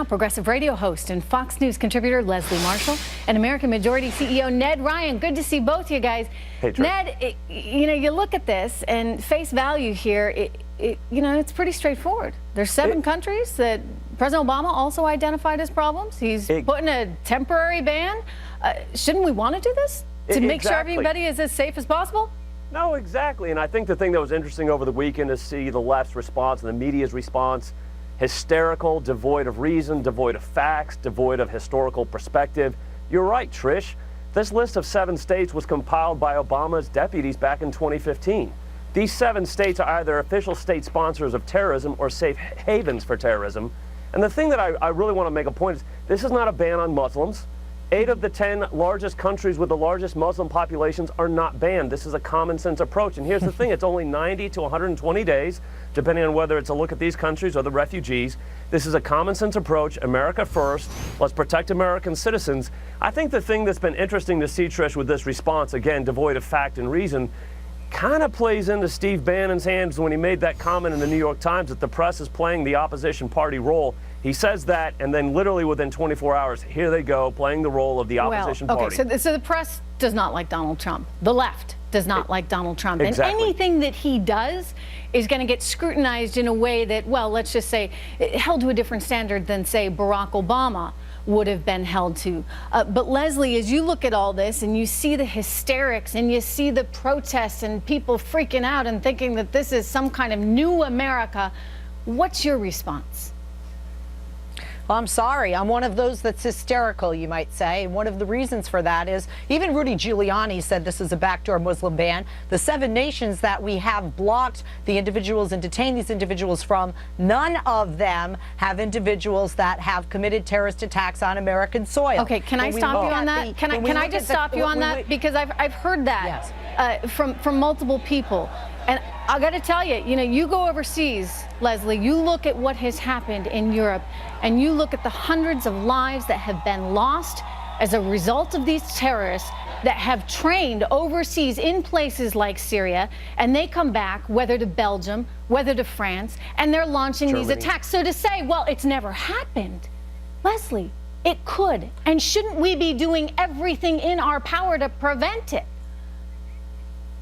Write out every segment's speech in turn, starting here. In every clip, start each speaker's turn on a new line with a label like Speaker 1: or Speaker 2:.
Speaker 1: now, progressive radio host and Fox News contributor Leslie Marshall and American Majority CEO Ned Ryan. Good to see both you guys.
Speaker 2: Hey,
Speaker 1: Ned, you look at this and face value here, it's pretty straightforward. There's seven countries that President Obama also identified as problems. He's putting a temporary ban. Shouldn't we want to do this to make sure everybody is as safe as possible?
Speaker 2: No, exactly. And I think the thing that was interesting over the weekend is see the left's response and the media's response. Hysterical, devoid of reason, devoid of facts, devoid of historical perspective. You're right, Trish. This list of 7 states was compiled by Obama's deputies back in 2015. These 7 states are either official state sponsors of terrorism or safe havens for terrorism. And the thing that I really want to make a point is this is not a ban on Muslims. 8 of the 10 largest countries with the largest Muslim populations are not banned. This is a common sense approach. And here's the thing, it's only 90 to 120 days, depending on whether it's a look at these countries or the refugees. This is a common sense approach. America first. Let's protect American citizens. I think the thing that's been interesting to see, Trish, with this response, again, devoid of fact and reason, kind of plays into Steve Bannon's hands when he made that comment in the New York Times that the press is playing the opposition party role. He says that, and then literally within 24 hours, here they go, playing the role of the opposition party.
Speaker 1: Okay, so the press does not like Donald Trump. The left does not like Donald Trump.
Speaker 2: Exactly.
Speaker 1: And anything that he does is going to get scrutinized in a way that, well, let's just say, held to a different standard than, say, Barack Obama would have been held to. But Leslie, as you look at all this and you see the hysterics and you see the protests and people freaking out and thinking that this is some kind of new America, what's your response?
Speaker 3: Well, I'm sorry. I'm one of those that's hysterical, you might say. And one of the reasons for that is even Rudy Giuliani said this is a backdoor Muslim ban. The 7 nations that we have blocked the individuals and detained these individuals from, none of them have individuals that have committed terrorist attacks on American soil.
Speaker 1: Okay, can I stop you on that? Can I just stop you on that? Because I've heard that from multiple people. And I got to tell you, you go overseas, Leslie, you look at what has happened in Europe, and you look at the hundreds of lives that have been lost as a result of these terrorists that have trained overseas in places like Syria, and they come back, whether to Belgium, whether to France, and they're launching these attacks. So to say, well, it's never happened, Leslie, it could. And shouldn't we be doing everything in our power to prevent it?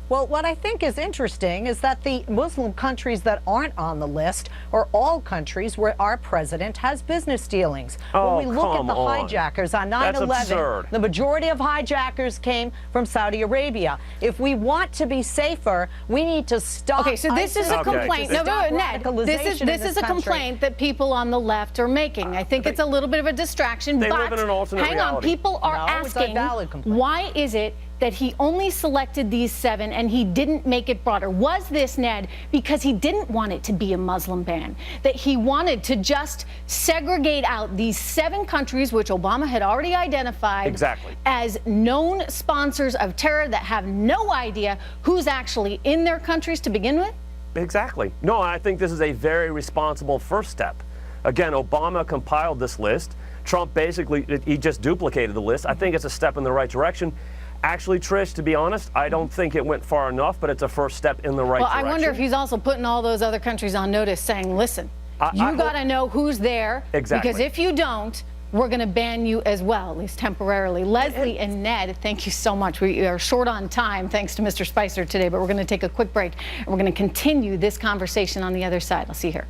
Speaker 3: Well, what I think is interesting is that the Muslim countries that aren't on the list are all countries where our president has business dealings. When we look at the hijackers on 9/11, the majority of hijackers came from Saudi Arabia. If we want to be safer, we need to stop.
Speaker 1: Okay, so this is a complaint. No, Ned, this is a complaint that people on the left are making. I think it's a little bit of a distraction.
Speaker 2: They live in an alternate
Speaker 1: reality. Hang on, people are asking, why is it that he only selected these 7 and he didn't make it broader? Was this, Ned, because he didn't want it to be a Muslim ban? That he wanted to just segregate out these 7 countries, which Obama had already identified as known sponsors of terror that have no idea who's actually in their countries to begin with?
Speaker 2: Exactly. No, I think this is a very responsible first step. Again, Obama compiled this list. Trump basically, he just duplicated the list. I think it's a step in the right direction. Actually, Trish, to be honest, I don't think it went far enough, but it's a first step in the right direction.
Speaker 1: Well, I wonder if he's also putting all those other countries on notice saying, listen, you got to know who's there. Because if you don't, we're going to ban you as well, at least temporarily. Leslie and Ned, thank you so much. We are short on time, thanks to Mr. Spicer today, but we're going to take a quick break, and we're going to continue this conversation on the other side. I'll see you here.